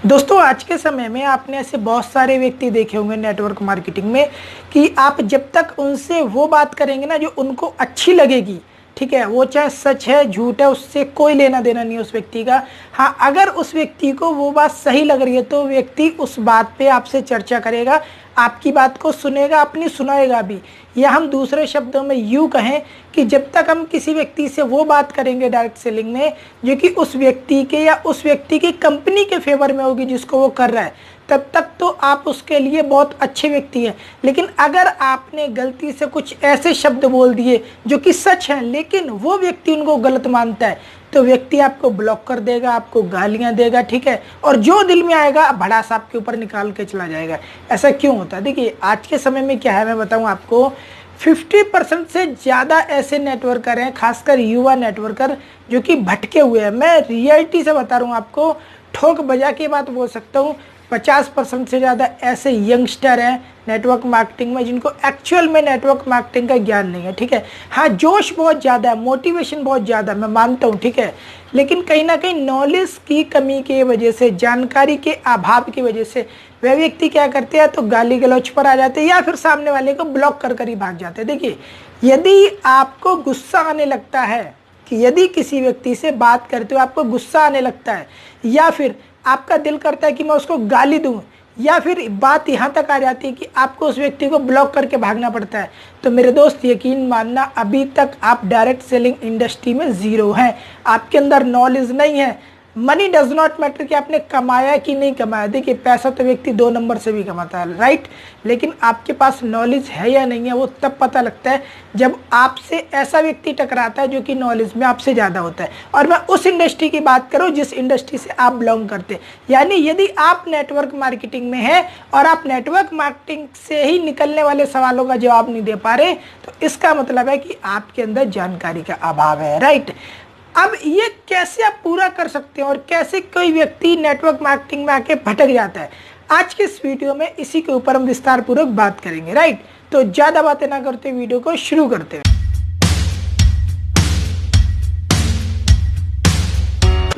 दोस्तों आज के समय में आपने ऐसे बहुत सारे व्यक्ति देखे होंगे नेटवर्क मार्केटिंग में कि आप जब तक उनसे वो बात करेंगे ना जो उनको अच्छी लगेगी, ठीक है, वो चाहे सच है झूठ है उससे कोई लेना देना नहीं है उस व्यक्ति का। हाँ, अगर उस व्यक्ति को वो बात सही लग रही है तो व्यक्ति उस बात पे आपसे चर्चा करेगा, आपकी बात को सुनेगा, अपनी सुनाएगा भी। या हम दूसरे शब्दों में यूँ कहें कि जब तक हम किसी व्यक्ति से वो बात करेंगे डायरेक्ट सेलिंग में जो कि उस व्यक्ति के या उस व्यक्ति की कंपनी के फेवर में होगी जिसको वो कर रहा है, तब तक तो आप उसके लिए बहुत अच्छे व्यक्ति हैं। लेकिन अगर आपने गलती से कुछ ऐसे शब्द बोल दिए जो कि सच हैं लेकिन वो व्यक्ति उनको गलत मानता है तो व्यक्ति आपको ब्लॉक कर देगा, आपको गालियां देगा, ठीक है, और जो दिल में आएगा भड़ास आपके ऊपर निकाल के चला जाएगा। ऐसा क्यों होता है? देखिए आज के समय में क्या है, मैं बताऊं आपको, 50% से ज़्यादा ऐसे नेटवर्कर हैं, खासकर युवा नेटवर्कर, जो कि भटके हुए हैं। मैं रियलिटी से बता रहा हूँ आपको, ठोक बजा के बात बोल सकता हूँ। 50% से ज़्यादा ऐसे यंगस्टर हैं नेटवर्क मार्केटिंग में जिनको एक्चुअल में नेटवर्क मार्केटिंग का ज्ञान नहीं है, ठीक है। हाँ, जोश बहुत ज़्यादा है, मोटिवेशन बहुत ज़्यादा है, मैं मानता हूँ, ठीक है, लेकिन कहीं ना कहीं नॉलेज की कमी की वजह से, जानकारी के अभाव की वजह से वह व्यक्ति क्या करते हैं, तो गाली गलौच पर आ जाते हैं या फिर सामने वाले को ब्लॉक कर कर ही भाग जाते हैं। देखिए, यदि आपको गुस्सा आने लगता है कि यदि किसी व्यक्ति से बात करते हो आपको गुस्सा आने लगता है या फिर आपका दिल करता है कि मैं उसको गाली दूं, या फिर बात यहाँ तक आ जाती है कि आपको उस व्यक्ति को ब्लॉक करके भागना पड़ता है, तो मेरे दोस्त यकीन मानना अभी तक आप डायरेक्ट सेलिंग इंडस्ट्री में ज़ीरो हैं। आपके अंदर नॉलेज नहीं है। मनी डज नॉट मैटर कि आपने कमाया कि नहीं कमाया। देखिए, पैसा तो व्यक्ति 2 नंबर से भी कमाता है, राइट, लेकिन आपके पास नॉलेज है या नहीं है वो तब पता लगता है जब आपसे ऐसा व्यक्ति टकराता है जो कि नॉलेज में आपसे ज़्यादा होता है। और मैं उस इंडस्ट्री की बात करूँ जिस इंडस्ट्री से आप बिलोंग करते हैं। यानी यदि आप नेटवर्क मार्केटिंग में हैं और आप नेटवर्क मार्केटिंग से ही निकलने वाले सवालों का जवाब नहीं दे पा रहे, तो इसका मतलब है कि आपके अंदर जानकारी का अभाव है, राइट। अब ये कैसे आप पूरा कर सकते हैं और कैसे कोई व्यक्ति नेटवर्क मार्केटिंग में आके भटक जाता है, आज के इस वीडियो में इसी के ऊपर हम विस्तार पूर्वक बात करेंगे, राइट। तो ज़्यादा बातें ना करते वीडियो को शुरू करते हैं।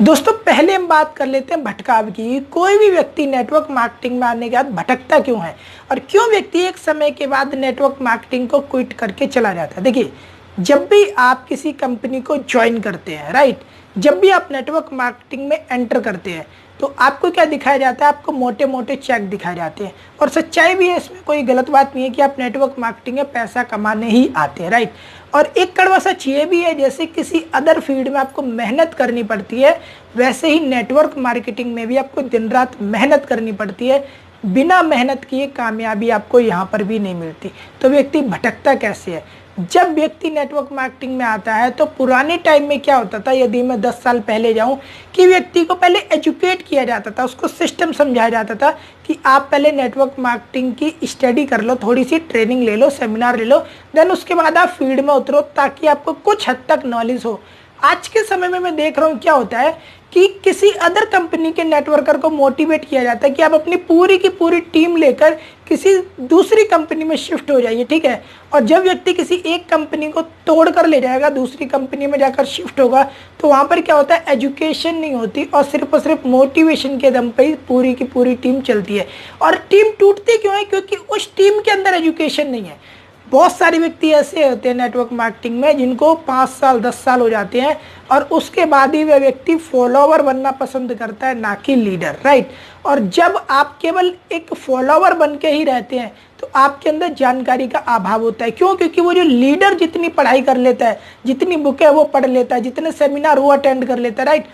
दोस्तों पहले हम बात कर लेते हैं भटकाव की। कोई भी व्यक्ति नेटवर्क मार्केटिंग में आने के बाद भटकता क्यों है और क्यों व्यक्ति एक समय के बाद नेटवर्क मार्केटिंग को क्विट करके चला जाता है। देखिए, जब भी आप किसी कंपनी को ज्वाइन करते हैं, राइट, जब भी आप नेटवर्क मार्केटिंग में एंटर करते हैं तो आपको क्या दिखाया जाता है, आपको मोटे मोटे चेक दिखाए जाते हैं। और सच्चाई भी है, इसमें कोई गलत बात नहीं है कि आप नेटवर्क मार्केटिंग में पैसा कमाने ही आते हैं, राइट। और एक कड़वा सच ये भी है, जैसे किसी अदर फील्ड में आपको मेहनत करनी पड़ती है वैसे ही नेटवर्क मार्केटिंग में भी आपको दिन रात मेहनत करनी पड़ती है। बिना मेहनत किए कामयाबी आपको यहाँ पर भी नहीं मिलती। तो व्यक्ति भटकता कैसे है? जब व्यक्ति नेटवर्क मार्केटिंग में आता है तो पुराने टाइम में क्या होता था, यदि मैं 10 साल पहले जाऊं, कि व्यक्ति को पहले एजुकेट किया जाता था, उसको सिस्टम समझाया जाता था कि आप पहले नेटवर्क मार्केटिंग की स्टडी कर लो, थोड़ी सी ट्रेनिंग ले लो, सेमिनार ले लो, देन उसके बाद आप फील्ड में उतरो ताकि आपको कुछ हद तक नॉलेज हो। आज के समय में मैं देख रहा हूँ क्या होता है कि किसी अदर कंपनी के नेटवर्कर को मोटिवेट किया जाता है कि आप अपनी पूरी की पूरी टीम लेकर किसी दूसरी कंपनी में शिफ्ट हो जाइए, ठीक है। और जब व्यक्ति किसी एक कंपनी को तोड़ कर ले जाएगा, दूसरी कंपनी में जाकर शिफ्ट होगा, तो वहाँ पर क्या होता है, एजुकेशन नहीं होती और सिर्फ मोटिवेशन के दम पे ही पूरी की पूरी टीम चलती है। और टीम टूटती क्यों है? क्योंकि उस टीम के अंदर एजुकेशन नहीं है। बहुत सारे व्यक्ति ऐसे होते हैं नेटवर्क मार्केटिंग में जिनको 5 साल 10 साल हो जाते हैं और उसके बाद ही वह व्यक्ति फॉलोवर बनना पसंद करता है, ना कि लीडर, राइट। और जब आप केवल एक फॉलोवर बन के ही रहते हैं तो आपके अंदर जानकारी का अभाव होता है। क्यों? क्योंकि वो जो लीडर जितनी पढ़ाई कर लेता है, जितनी बुकें वो पढ़ लेता है, जितने सेमिनार वो अटेंड कर लेता है, राइट,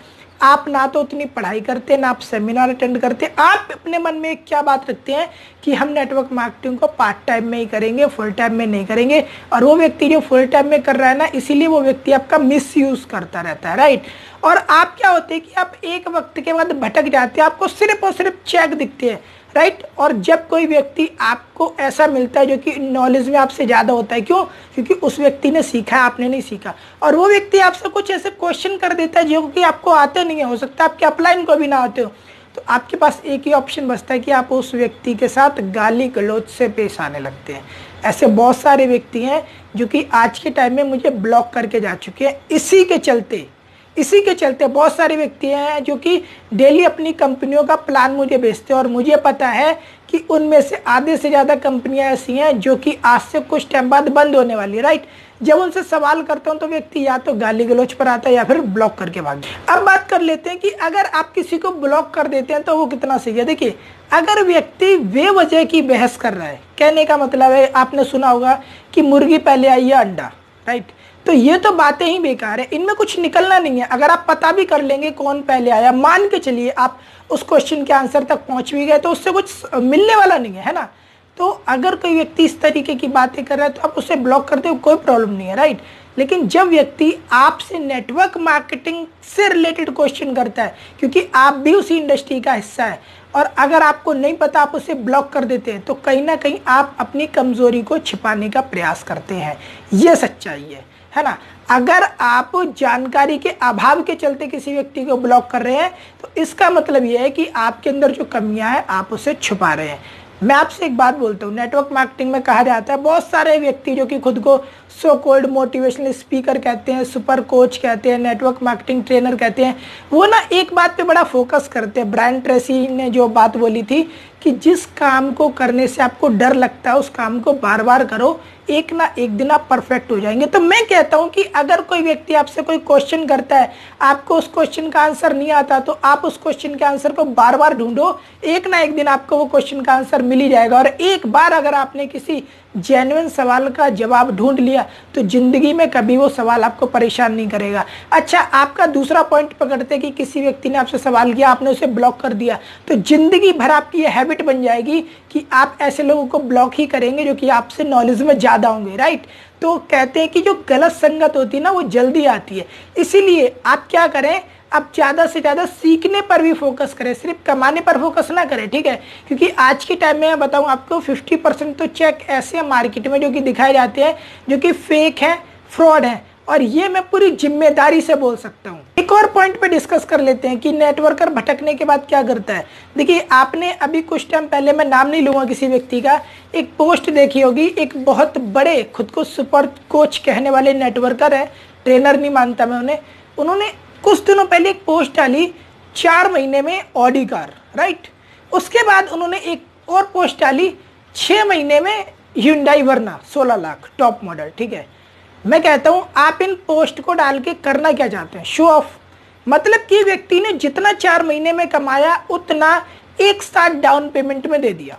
आप ना तो उतनी पढ़ाई करते, ना आप सेमिनार अटेंड करते। आप अपने मन में क्या बात रखते हैं कि हम नेटवर्क मार्केटिंग को पार्ट टाइम में ही करेंगे, फुल टाइम में नहीं करेंगे। और वो व्यक्ति जो फुल टाइम में कर रहा है ना, इसीलिए वो व्यक्ति आपका मिसयूज करता रहता है, राइट। और आप क्या होते हैं कि आप एक वक्त के बाद भटक जाते हैं, आपको सिर्फ और सिर्फ चेक दिखते हैं, राइट। और जब कोई व्यक्ति आपको ऐसा मिलता है जो कि नॉलेज में आपसे ज़्यादा होता है, क्यों? क्योंकि उस व्यक्ति ने सीखा है, आपने नहीं सीखा। और वो व्यक्ति आपसे कुछ ऐसे क्वेश्चन कर देता है जो कि आपको आते नहीं है, हो सकता है आपके अपलाइन को भी ना आते हो, तो आपके पास एक ही ऑप्शन बचता है कि आप उस व्यक्ति के साथ गाली गलौज से पेश आने लगते हैं। ऐसे बहुत सारे व्यक्ति हैं जो कि आज के टाइम में मुझे ब्लॉक करके जा चुके हैं, इसी के चलते इसी के चलते बहुत सारे व्यक्ति हैं जो कि डेली अपनी कंपनियों का प्लान मुझे भेजते हैं, और मुझे पता है कि उनमें से आधे से ज़्यादा कंपनियां ऐसी हैं जो कि आज से कुछ टाइम बाद बंद होने वाली है, राइट। जब उनसे सवाल करता हूं तो व्यक्ति या तो गाली गलौज पर आता है या फिर ब्लॉक करके भाग जाता है। अब बात कर लेते हैं कि अगर आप किसी को ब्लॉक कर देते हैं तो वो कितना सही है। देखिए, अगर व्यक्ति बेवजह की बहस कर रहा है, कहने का मतलब है, आपने सुना होगा कि मुर्गी पहले आई या अंडा, राइट। तो ये तो बातें ही बेकार है, इनमें कुछ निकलना नहीं है। अगर आप पता भी कर लेंगे कौन पहले आया, मान के चलिए आप उस क्वेश्चन के आंसर तक पहुंच भी गए, तो उससे कुछ मिलने वाला नहीं है ना। तो अगर कोई व्यक्ति इस तरीके की बातें कर रहा है तो आप उसे ब्लॉक करते हो, कोई प्रॉब्लम नहीं है, राइट। लेकिन जब व्यक्ति आपसे नेटवर्क मार्केटिंग से रिलेटेड क्वेश्चन करता है, क्योंकि आप भी उसी इंडस्ट्री का हिस्सा है, और अगर आपको नहीं पता आप उसे ब्लॉक कर देते हैं, तो कहीं ना कहीं आप अपनी कमजोरी को छिपाने का प्रयास करते हैं। ये सच्चाई है ना। अगर आप जानकारी के अभाव के चलते किसी व्यक्ति को ब्लॉक कर रहे हैं तो इसका मतलब यह है कि आपके अंदर जो कमियां हैं आप उसे छुपा रहे हैं। मैं आपसे एक बात बोलता हूँ, नेटवर्क मार्केटिंग में कहा जाता है, बहुत सारे व्यक्ति जो कि खुद को सो कॉल्ड मोटिवेशनल स्पीकर कहते हैं, सुपर कोच कहते हैं, नेटवर्क मार्केटिंग ट्रेनर कहते हैं, वो ना एक बात पे बड़ा फोकस करते हैं। ब्रायन ट्रेसी ने जो बात बोली थी कि जिस काम को करने से आपको डर लगता है उस काम को बार बार करो, एक ना एक दिन आप परफेक्ट हो जाएंगे। तो मैं कहता हूं कि अगर कोई व्यक्ति आपसे कोई क्वेश्चन करता है, आपको उस क्वेश्चन का आंसर नहीं आता, तो आप उस क्वेश्चन के आंसर को बार बार ढूंढो, एक ना एक दिन आपको वो क्वेश्चन का आंसर मिल ही जाएगा। और एक बार अगर आपने किसी जेन्युइन सवाल का जवाब ढूंढ लिया तो जिंदगी में कभी वो सवाल आपको परेशान नहीं करेगा। अच्छा, आपका दूसरा पॉइंट पकड़ते कि किसी व्यक्ति ने आपसे सवाल किया, आपने उसे ब्लॉक कर दिया, तो जिंदगी भर आपकी ये हैबिट बन जाएगी कि आप ऐसे लोगों को ब्लॉक ही करेंगे जो कि आपसे नॉलेज में ज़्यादा होंगे, राइट। तो कहते हैं कि जो गलत संगत होती है ना वो जल्दी आती है, इसीलिए आप क्या करें, आप ज़्यादा से ज़्यादा सीखने पर भी फोकस करें, सिर्फ कमाने पर फोकस ना करें, ठीक है। क्योंकि आज के टाइम में मैं बताऊं आपको 50% तो चेक ऐसे हैं मार्केट में जो कि दिखाए जाते हैं जो कि फेक हैं, फ्रॉड हैं, और ये मैं पूरी जिम्मेदारी से बोल सकता हूँ। एक और पॉइंट पे डिस्कस कर लेते हैं कि नेटवर्कर भटकने के बाद क्या करता है। देखिए, आपने अभी कुछ टाइम पहले, मैं नाम नहीं लूँगा किसी व्यक्ति का, एक पोस्ट देखी होगी, एक बहुत बड़े खुद को सुपर कोच कहने वाले नेटवर्कर है, ट्रेनर नहीं मानता मैं उन्हें, उन्होंने कुछ दिनों पहले एक पोस्ट डाली 4 महीने में ऑडी कार, राइट। उसके बाद उन्होंने एक और पोस्ट डाली 6 महीने में Hyundai वर्ना 16 लाख टॉप मॉडल, ठीक है। मैं कहता हूं आप इन पोस्ट को डाल के करना क्या चाहते हैं, शो ऑफ। मतलब कि व्यक्ति ने जितना 4 महीने में कमाया उतना एक साथ डाउन पेमेंट में दे दिया,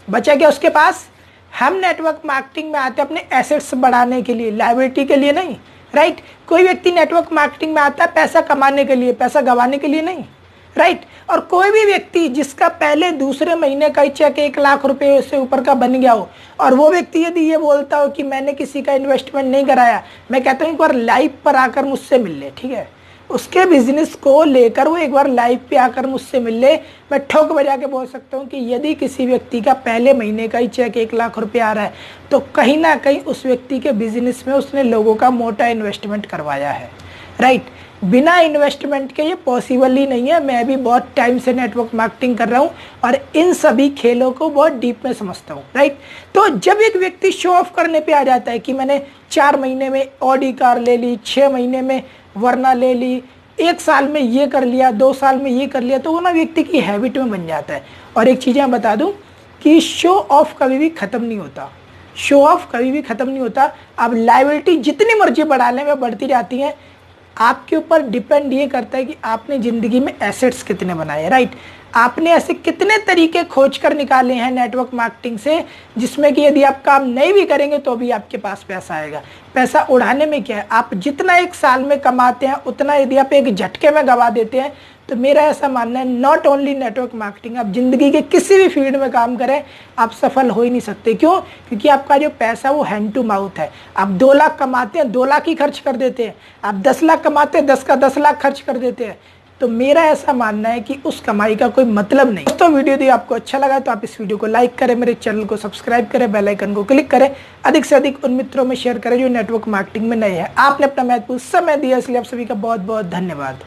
बचा क्या उसके पास। हम नेटवर्क मार्केटिंग में आते हैं अपने एसेट्स बढ़ाने के लिए, लायबिलिटी के लिए नहीं, राइट। कोई व्यक्ति नेटवर्क मार्केटिंग में आता है पैसा कमाने के लिए, पैसा गंवाने के लिए नहीं, राइट। और कोई भी व्यक्ति जिसका पहले दूसरे महीने का ही चेक 1 लाख रुपए से ऊपर का बन गया हो, और वो व्यक्ति यदि ये बोलता हो कि मैंने किसी का इन्वेस्टमेंट नहीं कराया, मैं कहता हूँ एक बार लाइव पर आकर मुझसे मिल ले, ठीक है। उसके बिजनेस को लेकर वो एक बार लाइव पे आकर मुझसे मिल ले। मैं ठोक बजा के बोल सकता हूँ कि यदि किसी व्यक्ति का पहले महीने का ही चेक 1 लाख रुपए आ रहा है तो कहीं ना कहीं उस व्यक्ति के बिजनेस में उसने लोगों का मोटा इन्वेस्टमेंट करवाया है, राइट। बिना इन्वेस्टमेंट के ये पॉसिबल ही नहीं है। मैं भी बहुत टाइम से नेटवर्क मार्केटिंग कर रहा हूँ और इन सभी खेलों को बहुत डीप में समझता हूँ, राइट। तो जब एक व्यक्ति शो ऑफ करने पे आ जाता है कि मैंने 4 महीने में ऑडी कार ले ली, 6 महीने में वरना ले ली, 1 साल में ये कर लिया, 2 साल में ये कर लिया, तो वो ना व्यक्ति की हैबिट में बन जाता है। और एक चीज़ मैं बता दूं कि शो ऑफ कभी भी ख़त्म नहीं होता, शो ऑफ कभी भी ख़त्म नहीं होता। अब लायबिलिटी जितनी मर्जी बढ़ा लें वो बढ़ती जाती हैं। आपके ऊपर डिपेंड ये करता है कि आपने ज़िंदगी में एसेट्स कितने बनाए, राइट। आपने ऐसे कितने तरीके खोज कर निकाले हैं नेटवर्क मार्केटिंग से जिसमें कि यदि आप काम नहीं भी करेंगे तो भी आपके पास पैसा आएगा। पैसा उड़ाने में क्या है, आप जितना 1 साल में कमाते हैं उतना यदि आप एक झटके में गवा देते हैं तो मेरा ऐसा मानना है नॉट ओनली नेटवर्क मार्केटिंग, आप जिंदगी के किसी भी फील्ड में काम करें आप सफल हो ही नहीं सकते। क्यों? क्योंकि आपका जो पैसा वो हैंड टू माउथ है। आप 2 लाख कमाते हैं 2 लाख ही खर्च कर देते हैं, आप 10 लाख कमाते हैं 10 का 10 लाख खर्च कर देते हैं। तो मेरा ऐसा मानना है कि उस कमाई का कोई मतलब नहीं। तो वीडियो यदि आपको अच्छा लगा तो आप इस वीडियो को लाइक करें, मेरे चैनल को सब्सक्राइब करें, बेल आइकन को क्लिक करें, अधिक से अधिक उन मित्रों में शेयर करें जो नेटवर्क मार्केटिंग में नए हैं। आपने अपना महत्वपूर्ण समय दिया इसलिए आप सभी का बहुत बहुत धन्यवाद।